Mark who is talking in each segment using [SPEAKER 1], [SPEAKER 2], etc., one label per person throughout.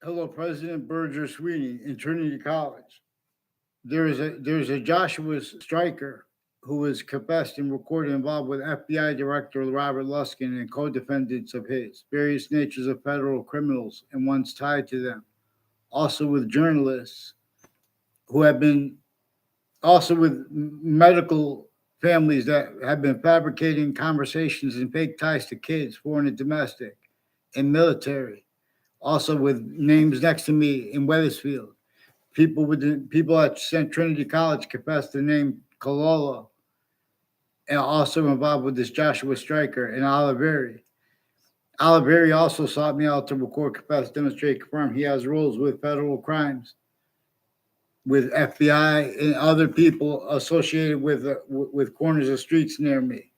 [SPEAKER 1] Hello, President Berger Sweeney in Trinity College. There's a Joshua Stryker who was confessed and recorded involved with FBI Director Robert Luskin and co-defendants of his, various natures of federal criminals and ones tied to them. Also with journalists who have been, also with medical families that have been fabricating conversations and fake ties to kids, foreign and domestic, and military. Also with names next to me in Weathersfield. People at St. Trinity College confessed the name Cololo, and also involved with this Joshua Stryker and Oliveri. Oliveri also sought me out to record, confess, demonstrate, confirm he has roles with federal crimes, with FBI and other people associated with corners of streets near me.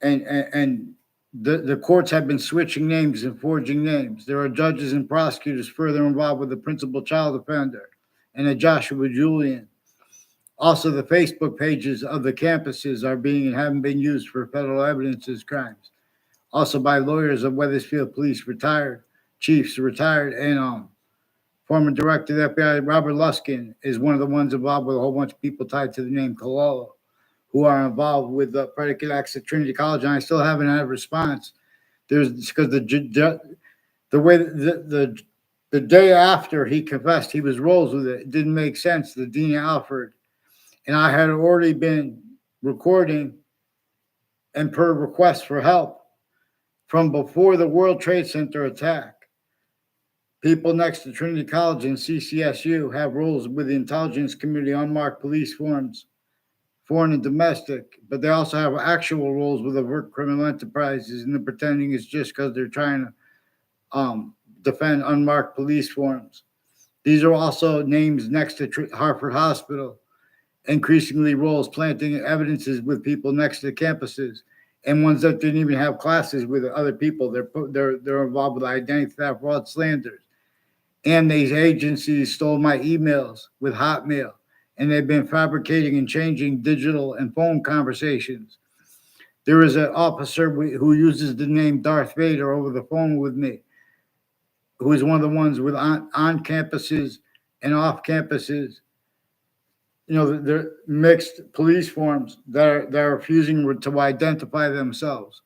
[SPEAKER 1] And the courts have been switching names and forging names. There are judges and prosecutors further involved with the principal child offender and a Joshua Julian. Also, the Facebook pages of the campuses are being and haven't been used for federal evidence as crimes. Also by lawyers of Weathersfield Police, retired chiefs, retired, and former director of the FBI, Robert Luskin, is one of the ones involved with a whole bunch of people tied to the name Cololo, who are involved with the predicate acts at Trinity College, and I still haven't had a response. There's because the way the day after he confessed, he was rolls with it. It didn't make sense. The Dean Alfred and I had already been recording and per request for help from before the World Trade Center attack. People next to Trinity College and CCSU have roles with the intelligence community, unmarked police forms, foreign and domestic, but they also have actual roles with overt criminal enterprises, and they're pretending it's just because they're trying to defend unmarked police forms. These are also names next to Hartford Hospital, increasingly roles planting evidences with people next to the campuses, and ones that didn't even have classes with other people. They're involved with identity theft, fraud, slanders, and these agencies stole my emails with Hotmail, and they've been fabricating and changing digital and phone conversations. There is an officer who uses the name Darth Vader over the phone with me, who is one of the ones with on campuses and off campuses. You know, they're mixed police forms that are refusing to identify themselves.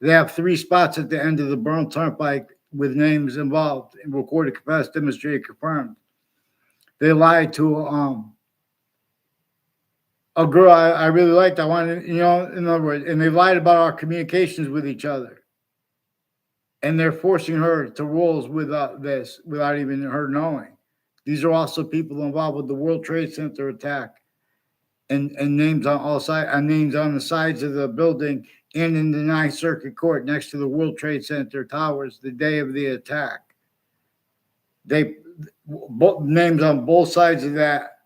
[SPEAKER 1] They have 3 spots at the end of the Burnham Turnpike with names involved and recorded, confessed, demonstrated, confirmed. They lied to a girl I really liked. I wanted, in other words, and they lied about our communications with each other. And they're forcing her to roles with this without even her knowing. These are also people involved with the World Trade Center attack, and names on all sides, names on the sides of the building and in the Ninth Circuit Court next to the World Trade Center towers the day of the attack. They names on both sides of that,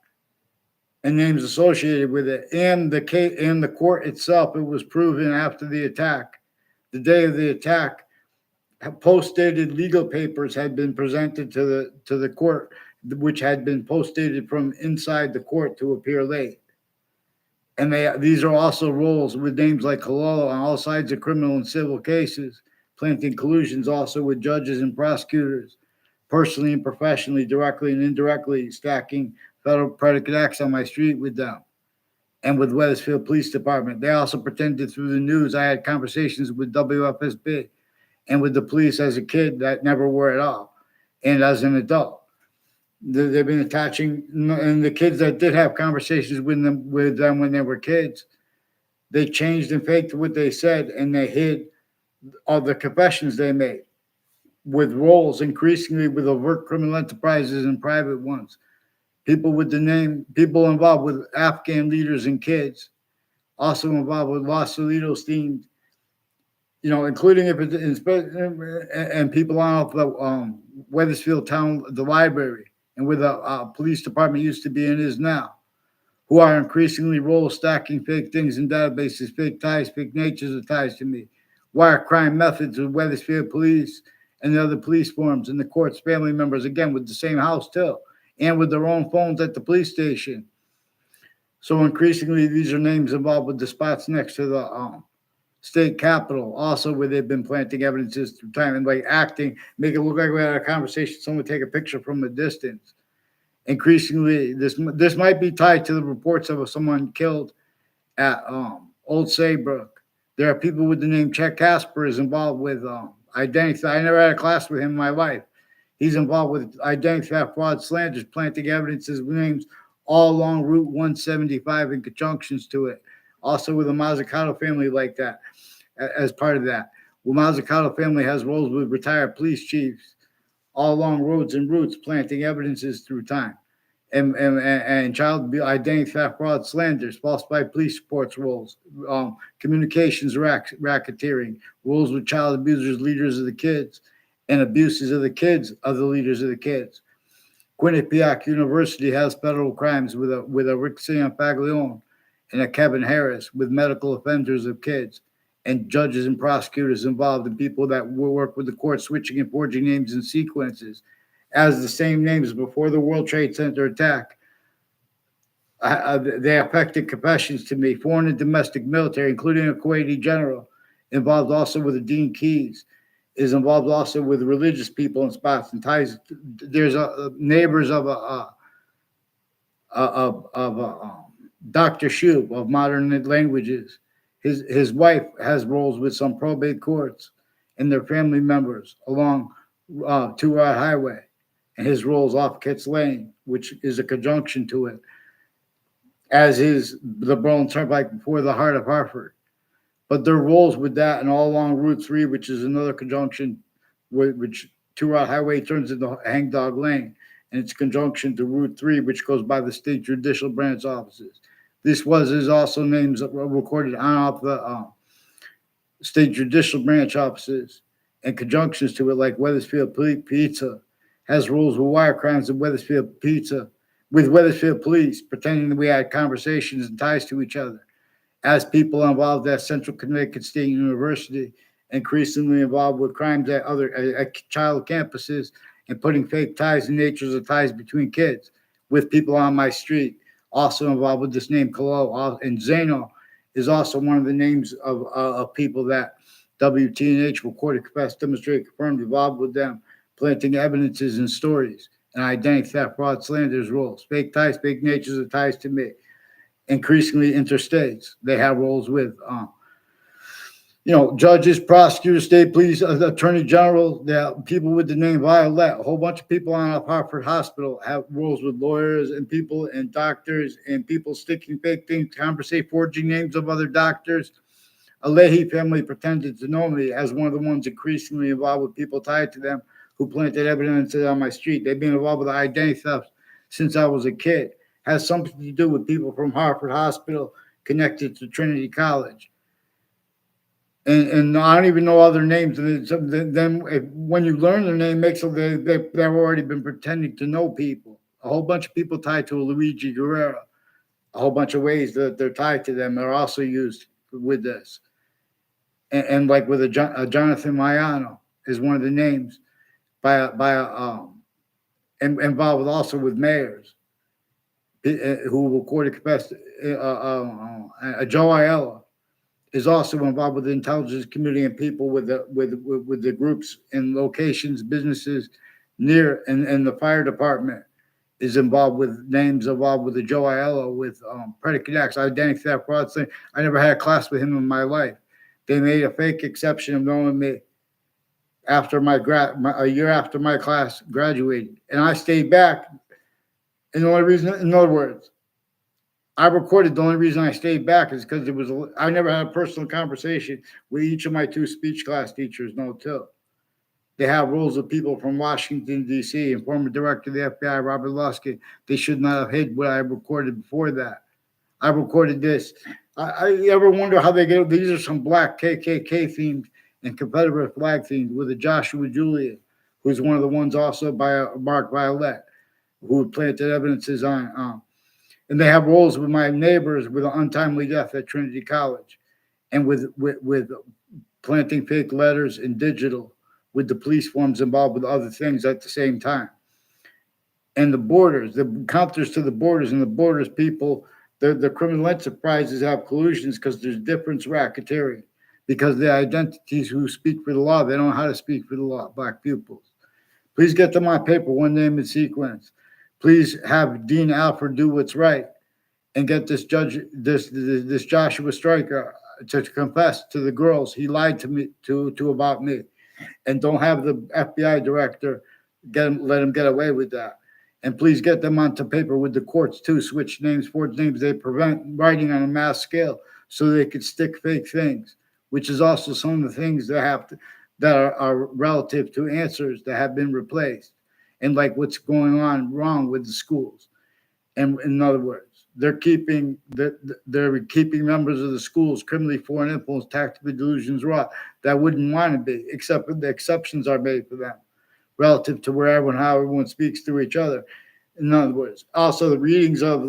[SPEAKER 1] and names associated with it, and the case and the court itself. It was proven after the attack, the day of the attack, post-dated legal papers had been presented to the court, which had been post-dated from inside the court to appear late. And these are also roles with names like Cololo on all sides of criminal and civil cases, planting collusions also with judges and prosecutors, personally and professionally, directly and indirectly, stacking federal predicate acts on my street with them and with Weathersfield Police Department. They also pretended through the news I had conversations with WFSB and with the police as a kid that never were at all, and as an adult. They've been attaching, and the kids that did have conversations with them when they were kids, they changed and faked what they said, and they hid all the confessions they made with roles increasingly with overt criminal enterprises and private ones. People involved with Afghan leaders and kids, also involved with Los Solitos themed, including if it's, and people on the Weathersfield town, the library, and where the police department used to be and is now, who are increasingly role stacking fake things in databases, fake ties, fake natures of ties to me, wire crime methods with Weathersfield police and the other police forms and the court's family members, again, with the same house too, and with their own phones at the police station. So increasingly, these are names involved with the spots next to the state capitol, also where they've been planting evidences through time and like acting, make it look like we had a conversation, someone take a picture from a distance. Increasingly, this might be tied to the reports of someone killed at Old Saybrook. There are people with the name Chet Casper is involved with identity. I never had a class with him in my life. He's involved with identity theft, fraud, slanders, planting evidences with names all along Route 175 in conjunctions to it. Also with the Mazzucato family like that, as part of that. The Mazzucato family has roles with retired police chiefs all along roads and routes, planting evidences through time. And child identity theft, fraud, slanders, falsified police reports, roles, communications racketeering, roles with child abusers, leaders of the kids, and abuses of the kids of the leaders of the kids. Quinnipiac University has federal crimes with a Rick Faglione and a Kevin Harris with medical offenders of kids and judges and prosecutors involved and people that will work with the court switching and forging names and sequences as the same names before the World Trade Center attack. They affected confessions to me, foreign and domestic military, including a Kuwaiti general, involved also with the Dean Keys, is involved also with religious people and spots and ties. There's neighbors of Dr. Shub of Modern Languages. His wife has roles with some probate courts and their family members along Two-Rod Highway. And his roles off Kitts Lane, which is a conjunction to it, as is the Berlin Turnpike before the heart of Hartford. But their roles with that and all along Route 3, which is another conjunction, which Two-Rod Highway turns into Hangdog Lane, and it's conjunction to Route 3, which goes by the state judicial branch offices. This is also names recorded on off the state judicial branch offices and conjunctions to it, like Wethersfield Pizza has rules with wire crimes of Wethersfield Pizza, with Wethersfield Police, pretending that we had conversations and ties to each other. As people involved at Central Connecticut State University, increasingly involved with crimes at other child campuses and putting fake ties and natures of ties between kids with people on my street. Also involved with this name, Kalo, and Zeno is also one of the names of people that WTNH recorded, confessed, demonstrated, confirmed, involved with them, planting evidences and stories, and identity theft, fraud, slanders, roles, fake ties, fake natures of ties to me. Increasingly interstates, they have roles with, judges, prosecutors, state police, attorney general. They have people with the name Violet. A whole bunch of people on Hartford Hospital have roles with lawyers and people and doctors and people sticking fake things, conversate, forging names of other doctors. A Leahy family pretended to know me as one of the ones increasingly involved with people tied to them who planted evidence on my street. They've been involved with identity theft since I was a kid. Has something to do with people from Hartford Hospital connected to Trinity College. And I don't even know other names. And then when you learn their name, they've already been pretending to know people. A whole bunch of people tied to a Luigi Guerrero. A whole bunch of ways that they're tied to them are also used with this. And like with a Jonathan Mayano is one of the names involved with also with mayors who recorded confessed. Joe Aiello is also involved with the intelligence community and people with the groups and locations, businesses near, and the fire department is involved with names involved with the Joe Aiello with predicate acts, identity theft, fraud. I never had a class with him in my life. They made a fake exception of knowing me after a year after my class graduated, and I stayed back. And the only reason, in other words, I recorded. The only reason I stayed back is because I never had a personal conversation with each of my two speech class teachers. No, too. They have rules of people from Washington, D.C. and former director of the FBI, Robert Luskin. They should not have hid what I recorded before that. I recorded this. I ever wonder how they get? These are some black KKK themed and Confederate flag themed with a Joshua Julian, who's one of the ones also by Mark Violet, who planted evidences on. And they have roles with my neighbors with an untimely death at Trinity College, and with planting fake letters and digital with the police forms involved with other things at the same time. And the borders, the counters to the borders and the borders people, the criminal enterprises have collusions because there's difference racketeering. because the identities who speak for the law, they don't know how to speak for the law, Black pupils. Please get them on paper, one name and sequence. Please have Dean Alford do what's right and get this judge, this Joshua Stryker, to confess to the girls he lied to me to about me, and don't have the FBI director let him get away with that. And please get them onto paper with the courts too. Switch names, forge names. They prevent writing on a mass scale so they could stick fake things, which is also some of the things that are relative to answers that have been replaced, and like what's going on wrong with the schools. And in other words, they're keeping members of the schools criminally foreign influence, tactically delusions raw that wouldn't want to be, except the exceptions are made for them relative to where everyone, how everyone speaks to each other. In other words, also the readings of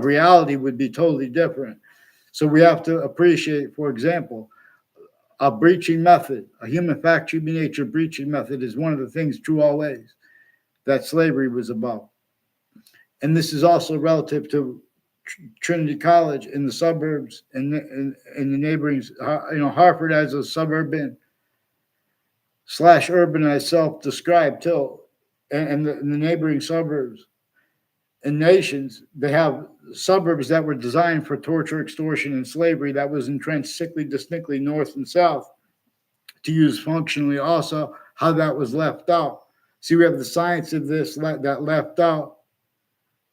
[SPEAKER 1] reality would be totally different. So we have to appreciate, for example, a breaching method, a human fact, human nature breaching method is one of the things true always that slavery was about. And this is also relative to Trinity College in the suburbs and in the neighboring, Hartford as a suburban / urban as self-described too, and the neighboring suburbs and nations, they have suburbs that were designed for torture, extortion, and slavery that was entrenched sickly, distinctly north and south to use functionally. Also, how that was left out. See, we have the science of this that left out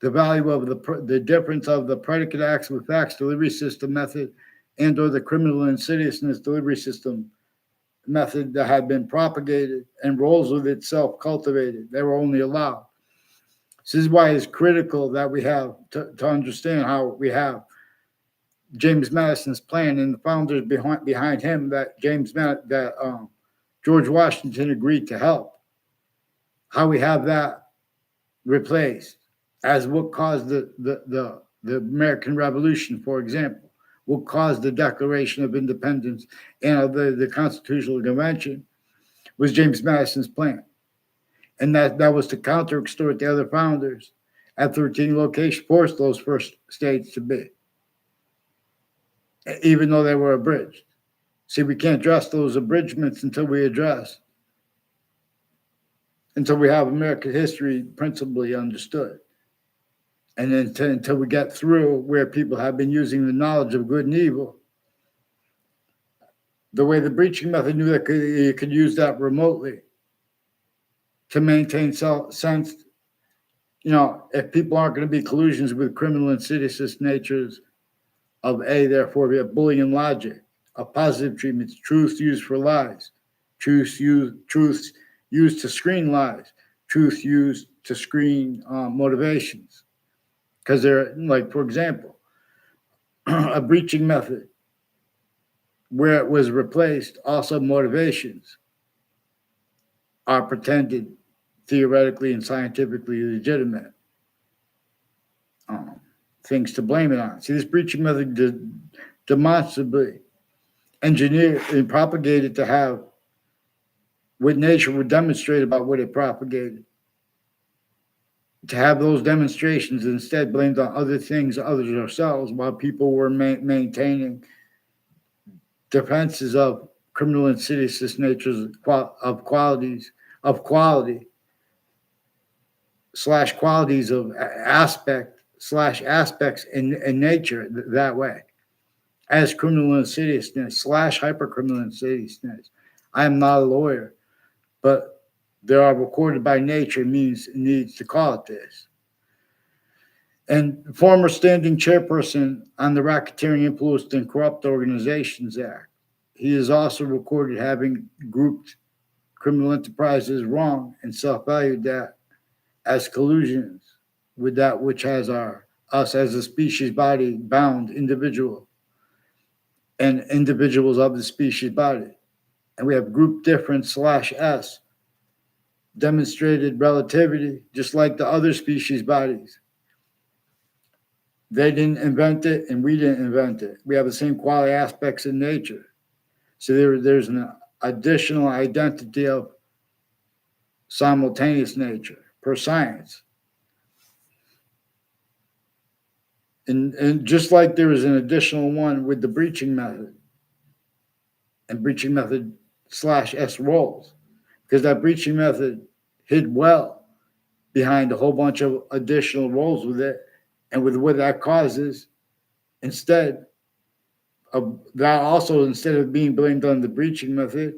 [SPEAKER 1] the value of the difference of the predicate acts with facts delivery system method and or the criminal insidiousness delivery system method that had been propagated and roles with itself cultivated. They were only allowed. This is why it's critical that we have to understand how we have James Madison's plan and the founders behind him that George Washington agreed to help. How we have that replaced as what caused the American Revolution, for example, what caused the Declaration of Independence and the Constitutional Convention was James Madison's plan. And that was to counter-extort the other founders at 13 locations, forced those first states to be, even though they were abridged. See, we can't address those abridgments until we have American history principally understood. And then until we get through where people have been using the knowledge of good and evil, the way the breaching method knew that you could use that remotely to maintain sense, if people aren't going to be collusions with criminal insidious natures of therefore we have bullying logic, of positive treatments, truth used for lies, truth used to screen lies, truth used to screen motivations. Because they're like, for example, a breaching method where it was replaced, also motivations are pretended theoretically and scientifically legitimate things to blame it on. See, this breaching method demonstrably engineered and propagated to have what nature would demonstrate about what it propagated. To have those demonstrations instead blamed on other things, others ourselves, while people were maintaining defenses of criminal insidious natures of quality / qualities of aspects in nature that way, as criminal insidiousness / hypercriminal insidiousness. I am not a lawyer, but there are recorded by nature needs to call it this. And former standing chairperson on the Racketeering Influenced and Corrupt Organizations Act. He is also recorded having grouped criminal enterprises wrong and self-valued that as collusions with that which has us as a species body bound individual and individuals of the species body. And we have group difference / S demonstrated relativity, just like the other species bodies. They didn't invent it, and we didn't invent it. We have the same quality aspects in nature. So there's an additional identity of simultaneous nature per science. And just like there is an additional one with the breaching method, and breaching method /S roles, because that breaching method hid well behind a whole bunch of additional roles with it, and with what that causes, instead of that, also instead of being blamed on the breaching method,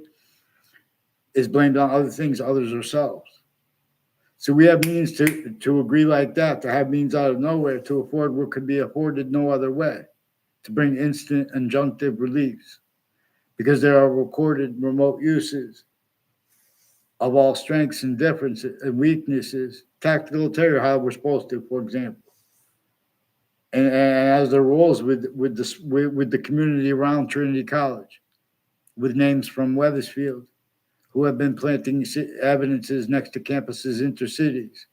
[SPEAKER 1] is blamed on other things, others ourselves. So we have means to agree like that, to have means out of nowhere to afford what could be afforded no other way, to bring instant injunctive reliefs, because there are recorded remote uses of all strengths and differences and weaknesses, tactical terror, how we're supposed to, for example. And as the rules with the community around Trinity College, with names from Wethersfield, who have been planting evidences next to campuses intercities.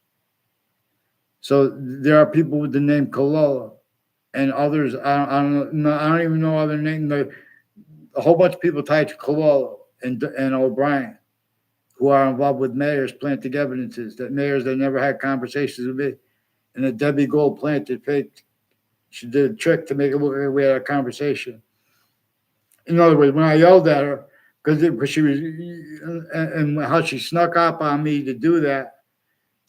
[SPEAKER 1] So there are people with the name Cololo and others. I don't even know other names. A whole bunch of people tied to Cololo and O'Brien, who are involved with mayors planting evidences that mayors that never had conversations with me, and that Debbie Gold planted faked. She did a trick to make it look like we had a conversation. In other words, when I yelled at her, because she was, and how she snuck up on me to do that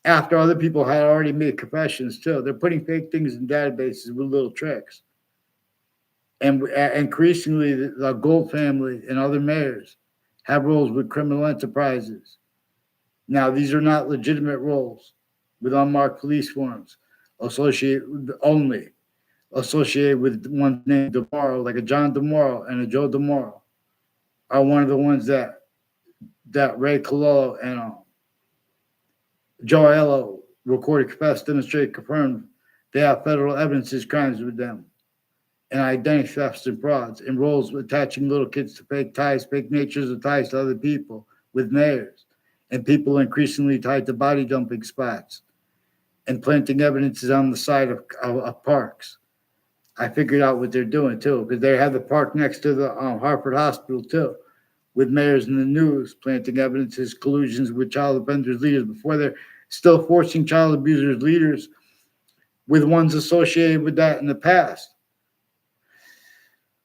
[SPEAKER 1] after other people had already made confessions too. They're putting fake things in databases with little tricks. And increasingly, the Gold family and other mayors have roles with criminal enterprises. Now, these are not legitimate roles with unmarked police forms associated with one named DeMorrow, like a John DeMorrow and a Joe DeMorrow, are one of the ones that Ray Cololo and Joe Ello recorded, confessed, demonstrated, confirmed they have federal evidences crimes with them, and identity thefts and frauds, and roles attaching little kids to fake ties, fake natures of ties to other people with mayors, and people increasingly tied to body dumping spots, and planting evidences on the side of parks. I figured out what they're doing too, because they have the park next to the Hartford Hospital too, with mayors in the news planting evidences, collusions with child offenders leaders before they're still forcing child abusers leaders with ones associated with that in the past.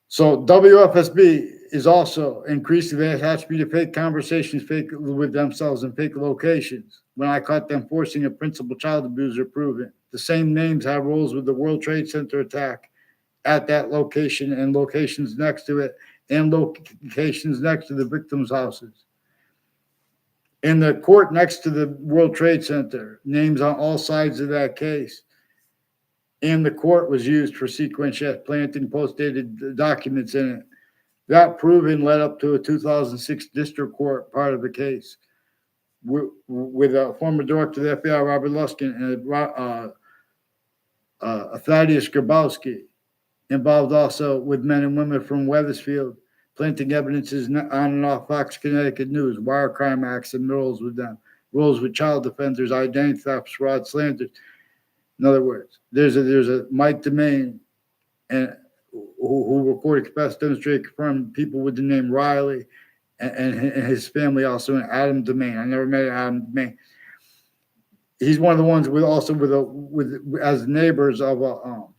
[SPEAKER 1] So WFSB is also increasingly attached to fake conversations, fake with themselves in fake locations. When I caught them forcing a principal child abuser proven, the same names have roles with the World Trade Center attack at that location and locations next to it and locations next to the victims' houses. In the court next to the World Trade Center, names on all sides of that case. And the court was used for sequential planting post-dated documents in it. That proven led up to a 2006 district court part of the case with a former director of the FBI, Robert Luskin, and Thaddeus Grabowski, involved also with men and women from Wethersfield, planting evidences on and off Fox Connecticut News, wire crime acts, and roles with them, roles with child offenders, identity thefts, fraud, slanders. In other words, there's a Mike Domain, and who recorded, confessed, demonstrated, confirmed people with the name Riley, and his family also, and Adam Domain. I never met Adam Domain. He's one of the ones with as neighbors of one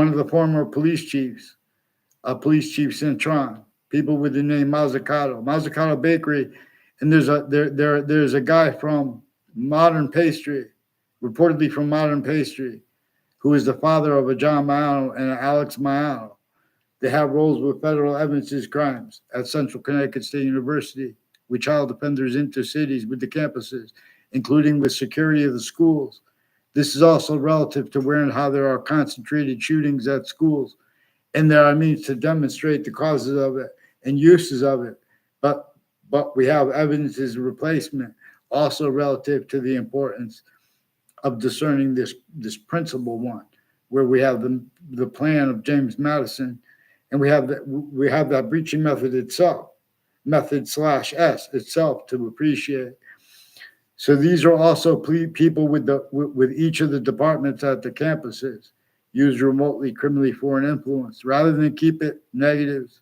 [SPEAKER 1] of the former police chiefs, Police Chief Cintron, people with the name Mazzucato Bakery, and there's a guy from Modern Pastry, reportedly from Modern Pastry, who is the father of a John Maiano and an Alex Maiano. They have roles with federal evidences crimes at Central Connecticut State University, with child offenders intercities with the campuses, including with security of the schools. This is also relative to where and how there are concentrated shootings at schools, and there are means to demonstrate the causes of it and uses of it. But we have evidences of replacement also relative to the importance of discerning this principal one, where we have the plan of James Madison, and we have that breaching method itself, method/S itself, to appreciate. So these are also people with each of the departments at the campuses use remotely criminally foreign influence rather than keep it negatives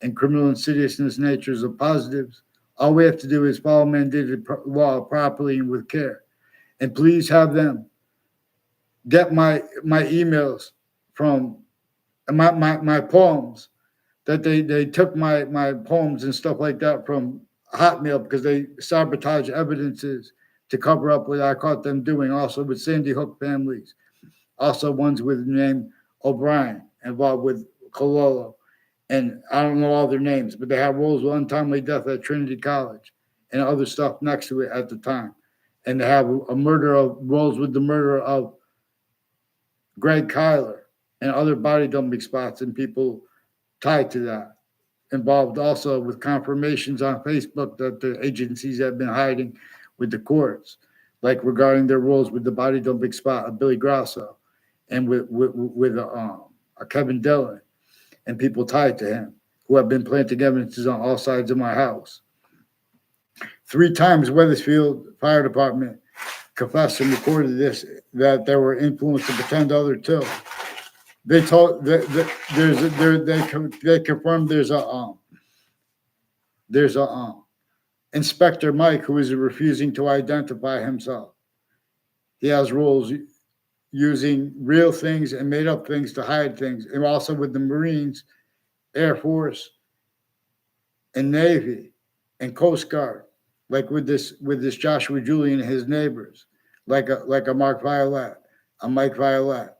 [SPEAKER 1] and criminal insidiousness natures of positives. All we have to do is follow mandated law properly and with care. And please have them get my emails from my poems, that they took my poems and stuff like that from Hotmail because they sabotage evidences to cover up what I caught them doing. Also with Sandy Hook families, also ones with the name O'Brien involved with Cololo, and I don't know all their names, but they have roles with untimely death at Trinity College and other stuff next to it at the time, and they have a murder of roles with the murder of Greg Kyler and other body dumping spots and people tied to that, involved also with confirmations on Facebook that the agencies have been hiding with the courts, like regarding their roles with the body dumping spot of Billy Grasso and with Kevin Dillon and people tied to him who have been planting evidences on all sides of my house. 3 times Wethersfield Fire Department confessed and recorded this, that they were influenced to pretend other too. They told that they confirmed there's a Inspector Mike who is refusing to identify himself. He has roles using real things and made up things to hide things, and also with the Marines, Air Force, and Navy and Coast Guard, like with this Joshua Julian and his neighbors, like a Mike Violet,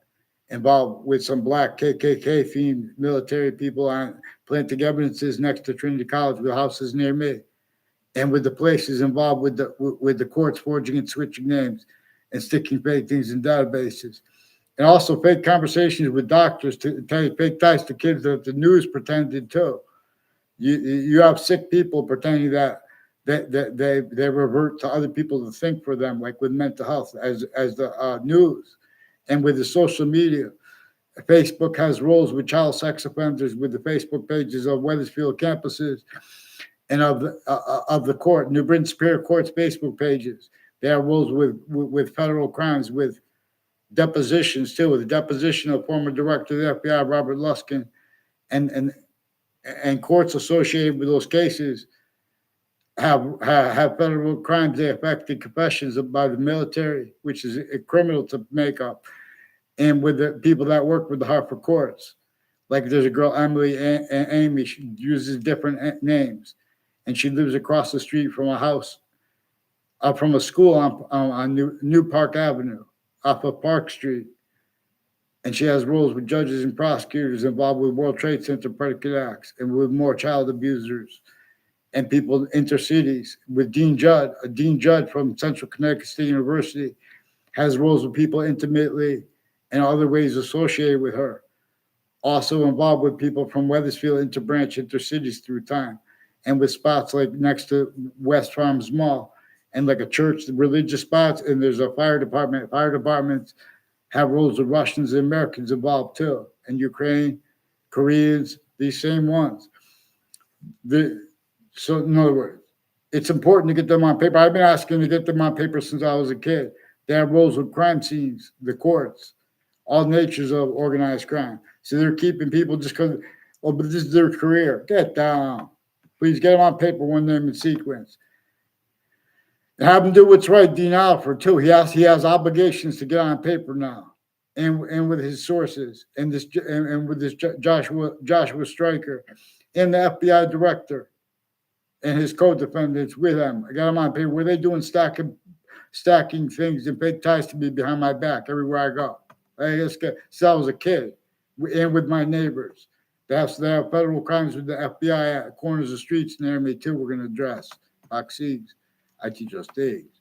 [SPEAKER 1] involved with some black KKK themed military people on planting evidences next to Trinity College with houses near me, and with the places involved with the courts forging and switching names and sticking fake things in databases, and also fake conversations with doctors to tell you fake ties to kids that the news pretended too. You have sick people pretending that they revert to other people to think for them, like with mental health as the news. And with the social media, Facebook has roles with child sex offenders with the Facebook pages of Wethersfield campuses and of the court, New Britain Superior Court's Facebook pages. They have roles with federal crimes, with depositions too, with the deposition of former director of the FBI, Robert Luskin, and courts associated with those cases have federal crimes. They affected confessions by the military, which is a criminal to make up, and with the people that work with the Hartford courts. Like there's a girl, Emily and Amy, she uses different names, and she lives across the street from a house, from a school on New Park Avenue, off of Park Street. And she has roles with judges and prosecutors involved with World Trade Center predicate acts and with more child abusers and people intercities. With Dean Judd, a Dean Judd from Central Connecticut State University, has roles with people intimately and other ways associated with her. Also involved with people from Wethersfield interbranch intercities through time, and with spots like next to West Farms Mall and like a church, religious spots, and there's a fire department. Fire departments have roles of Russians and Americans involved too, and Ukraine, Koreans, these same ones. So in other words, it's important to get them on paper. I've been asking to get them on paper since I was a kid. They have roles with crime scenes, the courts, all natures of organized crime. So they're keeping people just because, oh, but this is their career. Get down. Please get them on paper, one name in sequence. And have him do what's right, Dean Alford, too. He has obligations to get on paper now, and with his sources, and with this Joshua Stryker, and the FBI director, and his co-defendants with him. I got them on paper. Were they doing stacking things and fake ties to me behind my back everywhere I go? Since I was a kid, and with my neighbors. They have federal crimes with the FBI at corners of streets near me too. We're going to address vaccines. I teach us things.